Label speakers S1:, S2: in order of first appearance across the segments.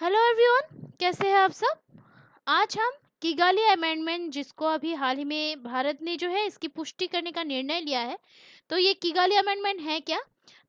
S1: Hello everyone, कैसे हैं आप सब। आज हम किगाली अमेंडमेंट, जिसको अभी हाल ही में भारत ने जो है इसकी पुष्टि करने का निर्णय लिया है। तो ये किगाली अमेंडमेंट है क्या,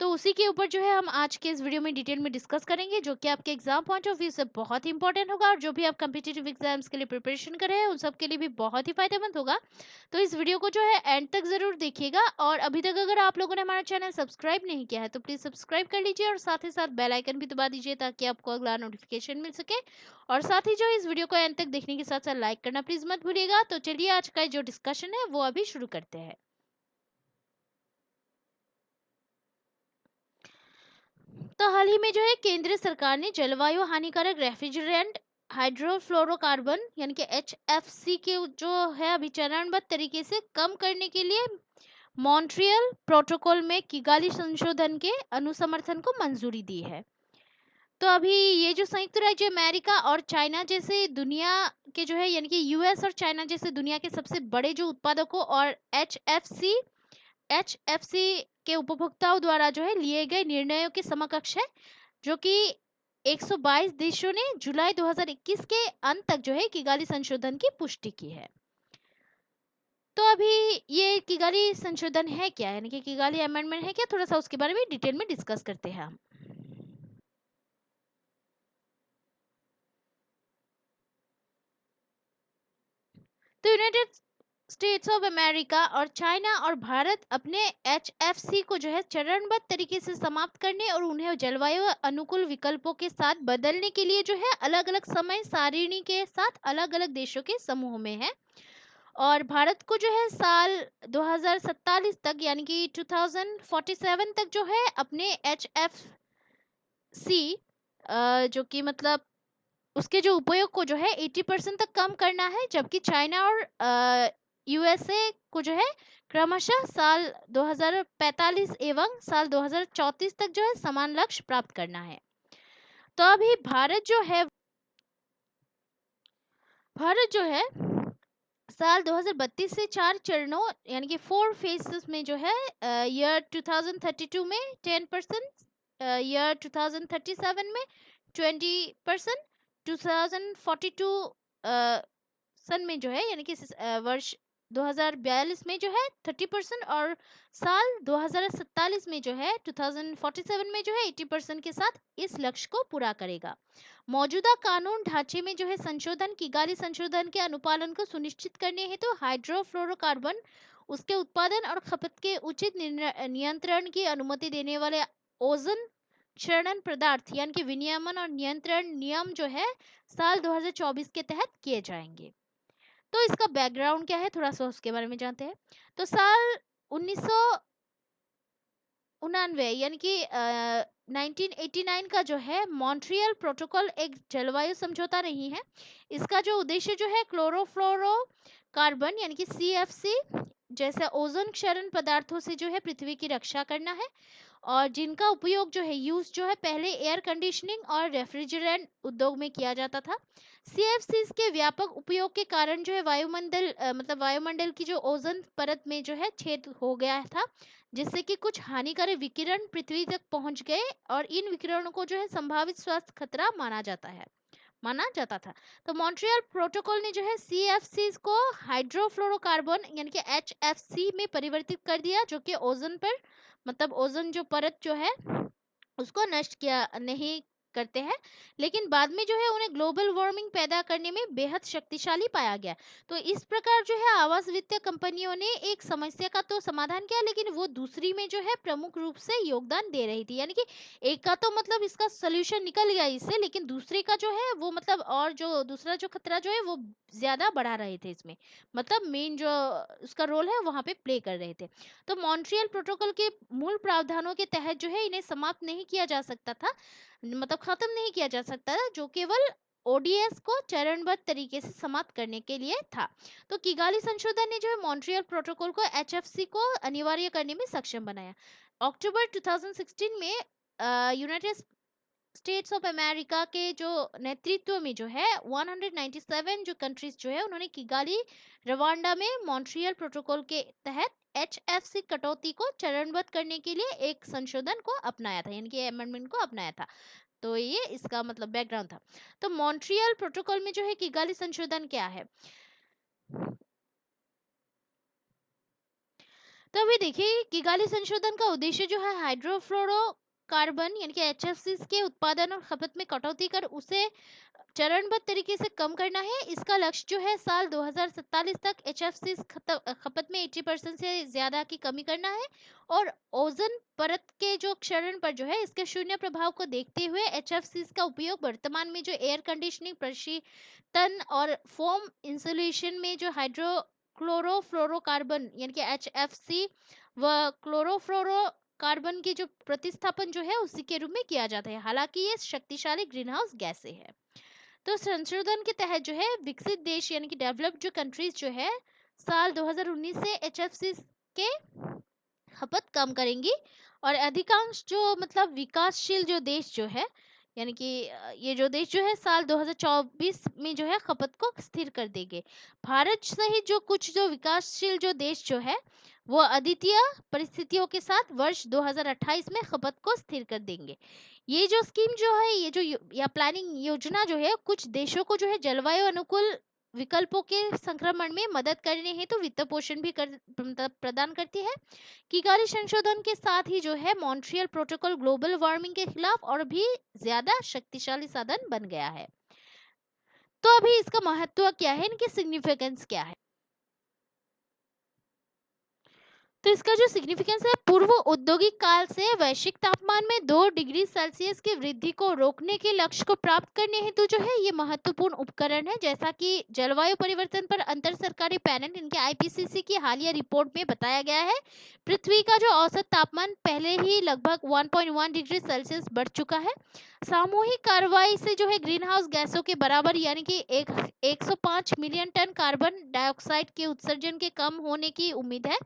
S1: तो उसी के ऊपर जो है हम आज के इस वीडियो में डिटेल में डिस्कस करेंगे, जो कि आपके एग्जाम पॉइंट ऑफ व्यू से बहुत ही इंपॉर्टेंट होगा और जो भी आप कम्पिटिटिव एग्जाम्स के लिए प्रिपरेशन कर रहे हैं उन सब के लिए भी बहुत ही फायदेमंद होगा। तो इस वीडियो को जो है एंड तक जरूर देखिएगा, और अभी तक अगर आप लोगों ने हमारा चैनल सब्सक्राइब नहीं किया है तो प्लीज सब्सक्राइब कर लीजिए और साथ ही साथ बेल आइकन भी दबा दीजिए ताकि आपको अगला नोटिफिकेशन मिल सके। और साथ ही जो इस वीडियो को एंड तक देखने के साथ साथ लाइक करना प्लीज मत भूलिएगा। तो चलिए आज का जो डिस्कशन है वो अभी शुरू करते हैं। तो हाल ही में जो है केंद्र सरकार ने जलवायु हानिकारक रेफ्रिजरेंट हाइड्रोफ्लोरोकार्बन यानी कि HFC के जो है अभी चरणबद्ध तरीके से कम करने के लिए मॉन्ट्रियल प्रोटोकॉल में किगाली संशोधन के अनुसमर्थन को मंजूरी दी है। तो अभी ये जो संयुक्त राज्य अमेरिका और चाइना जैसे दुनिया के जो है यानी कि यूएस और चाइना जैसे दुनिया के सबसे बड़े जो उत्पादकों और एचएफसी के उपभोक्ताओं द्वारा जो है लिए गए निर्णयों के समकक्ष है, जो कि 122 देशों ने जुलाई 2021 के अंत तक जो है किगाली संशोधन की पुष्टि की है। तो अभी ये किगाली संशोधन है क्या, यानी कि किगाली अमेंडमेंट है क्या, थोड़ा सा उसके बारे में डिटेल में डिस्कस करते हैं हम। तो यूनाइटेड स्टेट्स ऑफ अमेरिका और चाइना और भारत अपने HFC को जो है चरणबद्ध तरीके से समाप्त करने और उन्हें जलवायु अनुकूल विकल्पों के साथ बदलने के लिए जो है अलग अलग समय सारिणी के साथ अलग अलग देशों के समूह में है। और भारत को जो है साल 2047 तक यानी कि 2047 तक जो है अपने HFC जो कि मतलब उसके जो उपयोग को जो है 80% तक कम करना है, जबकि चाइना और यूएसए को जो है क्रमशः साल 2045 एवं साल 2034 तक जो है समान लक्ष्य प्राप्त करना है। तो अभी भारत जो है साल 2032 से 4 चरणों यानी कि 4 फेसेस में जो है ईयर 2032 में 10%, ईयर 2037 में 20%, 2042 सन में जो है यानी कि वर्ष 2042 में जो है 30%, और साल 2047 में जो है 2047 में जो है 80% के साथ इस लक्ष्य को पूरा करेगा। मौजूदा कानून ढांचे में जो है संशोधन किगाली संशोधन के अनुपालन को सुनिश्चित करने हेतु तो हाइड्रोफ्लोरोकार्बन उसके उत्पादन और खपत के उचित नियंत्रण की अनुमति देने वाले ओजोन क्षरण पदार्थ यानी कि विनियमन और नियंत्रण नियम जो है साल 2024 के तहत किए जाएंगे। तो इसका बैकग्राउंड क्या है, थोड़ा सा उसके बारे में जानते हैं। तो साल 1999 यानी कि 1989 का जो है मॉन्ट्रियल प्रोटोकॉल एक जलवायु समझौता नहीं है। इसका जो उद्देश्य जो है क्लोरोफ्लोरो कार्बन यानी कि CFC जैसे ओजोन क्षरण पदार्थों से जो है पृथ्वी की रक्षा करना है, और जिनका उपयोग जो है यूज जो है पहले एयर कंडीशनिंग और रेफ्रिजरेंट उद्योग में किया जाता था। CFCs के व्यापक उपयोग के कारण जो है वायुमंडल मतलब वायुमंडल की जो ओजोन परत में जो है छेद हो गया था, जिससे कि कुछ हानिकारक विकिरण पृथ्वी तक पहुंच गए, और इन विकिरणों को जो है संभावित स्वास्थ्य खतरा माना जाता था। तो मॉन्ट्रियल प्रोटोकॉल ने जो है CFCs को हाइड्रोफ्लोरोकार्बन यानी कि HFC में परिवर्तित कर दिया, जो कि ओजोन पर मतलब ओजोन जो परत जो है उसको नष्ट किया नहीं करते हैं, लेकिन बाद में जो है उन्हें ग्लोबल वार्मिंग पैदा करने में बेहद शक्तिशाली पाया गया। तो इस प्रकार जो है आवास वित्तीय कंपनियों ने एक समस्या का तो समाधान किया, लेकिन वो दूसरी में जो है प्रमुख रूप से योगदान दे रही थी, यानी कि एक का तो मतलब इसका सोल्यूशन निकल गया इससे, लेकिन दूसरे का जो है वो मतलब और जो दूसरा जो खतरा जो है वो ज्यादा बढ़ा रहे थे इसमें, मतलब मेन जो उसका रोल है वहां पे प्ले कर रहे थे। तो मॉन्ट्रियल प्रोटोकॉल के मूल प्रावधानों के तहत जो है इन्हें समाप्त नहीं किया जा सकता था, मतलब खत्म नहीं किया जा सकता था, जो केवल ODS को चरणबद्ध तरीके से समाप्त करने के लिए था। तो किगाली संशोधन ने जो है मॉन्ट्रियल प्रोटोकॉल को HFC को अनिवार्य करने में सक्षम बनाया। अक्टूबर 2016 में यूनाइटेड स्टेट्स ऑफ अमेरिका के जो नेतृत्व में जो है 197 जो कंट्रीज जो है उन्होंने किगाली रवांडा में मॉन्ट्रियल प्रोटोकॉल के तहत HFC कटौती को चरणबद्ध करने के लिए एक संशोधन को अपनाया था, यानी कि अमेंडमेंट को अपनाया था। तो ये इसका मतलब बैकग्राउंड था। तो मॉन्ट्रियल प्रोटोकॉल में जो है किगाली संशोधन क्या है, तो अभी देखिए किगाली संशोधन का उद्देश्य जो है हाइड्रोफ्लोरोकार्बन यानी कि एचएफसी के उत्पादन और खपत में कटौती कर उसे चरणबद्ध तरीके से कम करना है। इसका लक्ष्य जो है साल 2047 तक एचएफसी खपत में 80% से ज्यादा की कमी करना है। और ओजोन परत के जो क्षरण पर जो है इसके शून्य प्रभाव को देखते हुए एचएफसी का उपयोग वर्तमान में जो एयर कंडीशनिंग, प्रशीतन और फोम इंसुलेशन में जो हाइड्रो क्लोरोफ्लोरोकार्बन यानी कि एचएफसी व क्लोरोफ्लोरोकार्बन के जो प्रतिस्थापन जो है उसी के रूप में किया जाता है। हालांकि ये शक्तिशाली ग्रीन हाउस गैसें है। तो संशोधन के तहत जो है विकसित देश यानी कि डेवलप्ड जो कंट्रीज जो है साल 2019 से एचएफसी के खपत कम करेंगी। और अधिकांश जो मतलब विकासशील जो देश जो है यानी कि ये जो देश जो है साल 2024 में जो है खपत को स्थिर कर देंगे। भारत सहित जो कुछ जो विकासशील जो देश जो है वो अद्वितीय परिस्थितियों के साथ वर्ष 2028 में खपत को स्थिर कर देंगे। ये जो स्कीम जो है ये जो या प्लानिंग योजना जो है कुछ देशों को जो है जलवायु अनुकूल विकल्पों के संक्रमण में मदद करने हेतु वित्त पोषण भी प्रदान करती है। किगाली संशोधन के साथ ही जो है मॉन्ट्रियल प्रोटोकॉल ग्लोबल वार्मिंग के खिलाफ और भी ज्यादा शक्तिशाली साधन बन गया है। तो अभी इसका महत्व क्या है, इनकी सिग्निफिकेंस क्या है, तो इसका जो सिग्निफिकेंस है पूर्व औद्योगिक काल से वैश्विक तापमान में 2 डिग्री सेल्सियस की वृद्धि को रोकने के लक्ष्य को प्राप्त करने हेतु जो है ये महत्वपूर्ण उपकरण है। जैसा कि जलवायु परिवर्तन पर अंतर सरकारी पैनल इनके आईपीसीसी की हालिया रिपोर्ट में बताया गया है, पृथ्वी का जो औसत तापमान पहले ही लगभग 1.1 डिग्री सेल्सियस बढ़ चुका है। सामूहिक कार्रवाई से जो है ग्रीन हाउस गैसों के बराबर यानी कि 105 मिलियन टन कार्बन डाइऑक्साइड के उत्सर्जन के कम होने की उम्मीद है,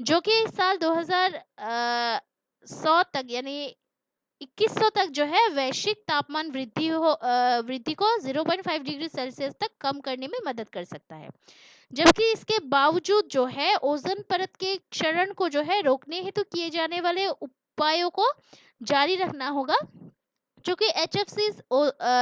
S1: जो कि साल 2100 तक यानी 2100 तक जो है वैश्विक तापमान वृद्धि को 0.5 डिग्री सेल्सियस तक कम करने में मदद कर सकता है। जबकि इसके बावजूद जो है ओजोन परत के क्षरण को जो है रोकने हेतु किए जाने वाले उपायों को जारी रखना होगा, जो कि एचएफसी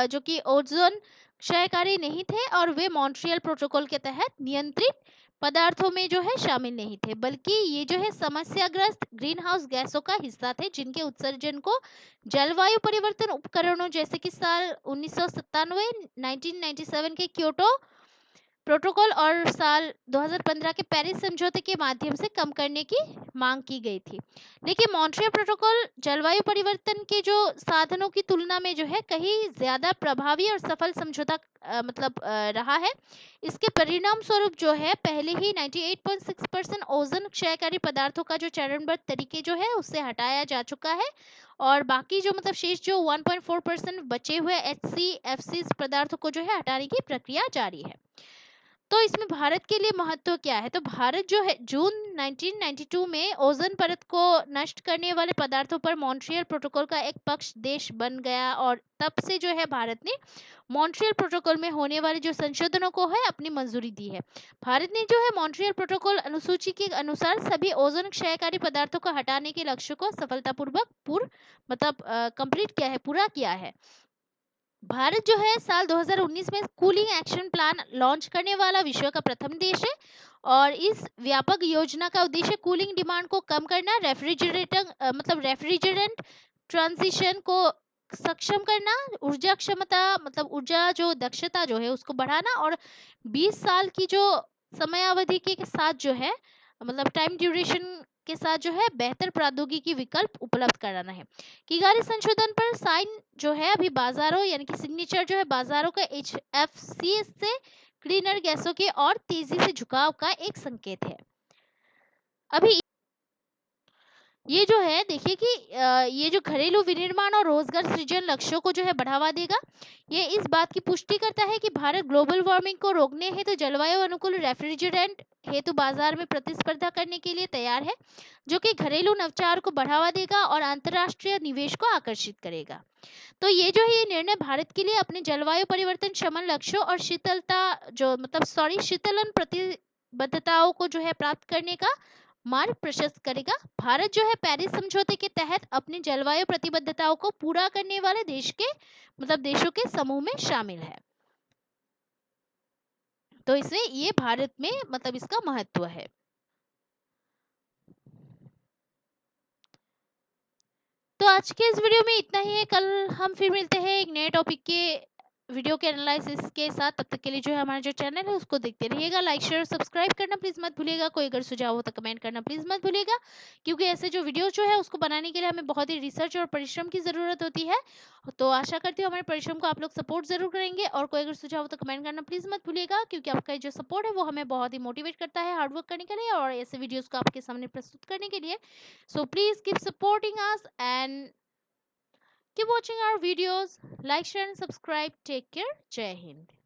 S1: जो कि ओजोन क्षयकारी नहीं थे और वे मॉन्ट्रियल प्रोटोकॉल के तहत नियंत्रित पदार्थों में जो है शामिल नहीं थे, बल्कि ये जो है समस्याग्रस्त ग्रीन हाउस गैसों का हिस्सा थे जिनके उत्सर्जन को जलवायु परिवर्तन उपकरणों जैसे कि साल 1997 के क्योटो प्रोटोकॉल और साल 2015 के पेरिस समझौते के माध्यम से कम करने की मांग की गई थी। लेकिन मॉन्ट्रियल प्रोटोकॉल जलवायु परिवर्तन के जो साधनों की तुलना में जो है कहीं ज्यादा प्रभावी और सफल समझौता रहा है। इसके परिणाम स्वरूप जो है पहले ही 98.6% ओजोन क्षयकारी पदार्थों का जो चरणबद्ध तरीके जो है उससे हटाया जा चुका है और बाकी जो शेष जो 1.4% बचे हुए HCFC पदार्थों को जो है हटाने की प्रक्रिया जारी है। तो इसमें भारत के लिए महत्व क्या है, तो भारत जो है जून 1992 में ओजोन परत को नष्ट करने वाले पदार्थों पर मॉन्ट्रियल प्रोटोकॉल का एक पक्ष देश बन गया और तब से जो है भारत ने मॉन्ट्रियल प्रोटोकॉल में होने वाले जो संशोधनों को है अपनी मंजूरी दी है। भारत ने जो है मॉन्ट्रियल प्रोटोकॉल अनुसूची के अनुसार सभी ओजोन क्षयकारी पदार्थों को हटाने के लक्ष्य को सफलतापूर्वक कंप्लीट किया है, पूरा किया है। भारत जो है साल 2019 में कूलिंग एक्शन प्लान लॉन्च करने वाला विश्व का प्रथम देश है और इस व्यापक योजना का उद्देश्य कूलिंग डिमांड को कम करना, रेफ्रिजरेंट ट्रांजिशन को सक्षम करना, ऊर्जा क्षमता ऊर्जा जो दक्षता जो है उसको बढ़ाना और 20 साल की जो समयावधि के साथ जो है टाइम ड्यूरेशन के साथ जो है बेहतर प्रौद्योगिकी विकल्प उपलब्ध कराना है। किगाली संशोधन पर साइन जो है अभी बाजारों यानी कि सिग्नेचर जो है बाजारों का HFC से क्लीनर गैसों के और तेजी से झुकाव का एक संकेत है। अभी ये जो है देखिए कि ये जो घरेलू विनिर्माण और रोजगार सृजन लक्ष्यों को जो है बढ़ावा देगा। ये इस बात की पुष्टि करता है कि भारत ग्लोबल वार्मिंग को रोकने हेतु जलवायु अनुकूल रेफ्रिजरेंट हेतु बाजार में प्रतिस्पर्धा करने के लिए तैयार है, जो कि घरेलू नवाचार को बढ़ावा देगा और अंतर्राष्ट्रीय निवेश को आकर्षित करेगा। तो ये जो है ये निर्णय भारत के लिए अपने जलवायु परिवर्तन शमन लक्ष्यों और शीतलन प्रतिबद्धताओं को जो है प्राप्त करने का मार्ग प्रशस्त करेगा। भारत जो है पेरिस समझौते के तहत अपनी जलवायु प्रतिबद्धताओं को पूरा करने वाले देश के मतलब देशों के समूह में शामिल है। तो इसमें ये भारत में मतलब इसका महत्व है। तो आज के इस वीडियो में इतना ही है। कल हम फिर मिलते हैं एक नए टॉपिक के वीडियो के एनालिसिस के साथ। तब तक के लिए जो है हमारा जो चैनल है उसको देखते रहिएगा, लाइक शेयर सब्सक्राइब करना प्लीज मत भूलिएगा। कोई अगर सुझाव हो तो कमेंट करना प्लीज मत भूलिएगा, क्योंकि ऐसे जो वीडियो जो है उसको बनाने के लिए हमें बहुत ही रिसर्च और परिश्रम की जरूरत होती है। तो आशा करती हूँ हमारे परिश्रम को आप लोग सपोर्ट जरूर करेंगे, और कोई अगर सुझाव हो तो कमेंट करना प्लीज मत भूलिएगा, क्योंकि आपका जो सपोर्ट है वो हमें बहुत ही मोटिवेट करता है हार्डवर्क करने के लिए और ऐसे वीडियोस को आपके सामने प्रस्तुत करने के लिए। So please keep supporting us and keep watching our videos. Like, share, and subscribe. Take care. Jai Hind.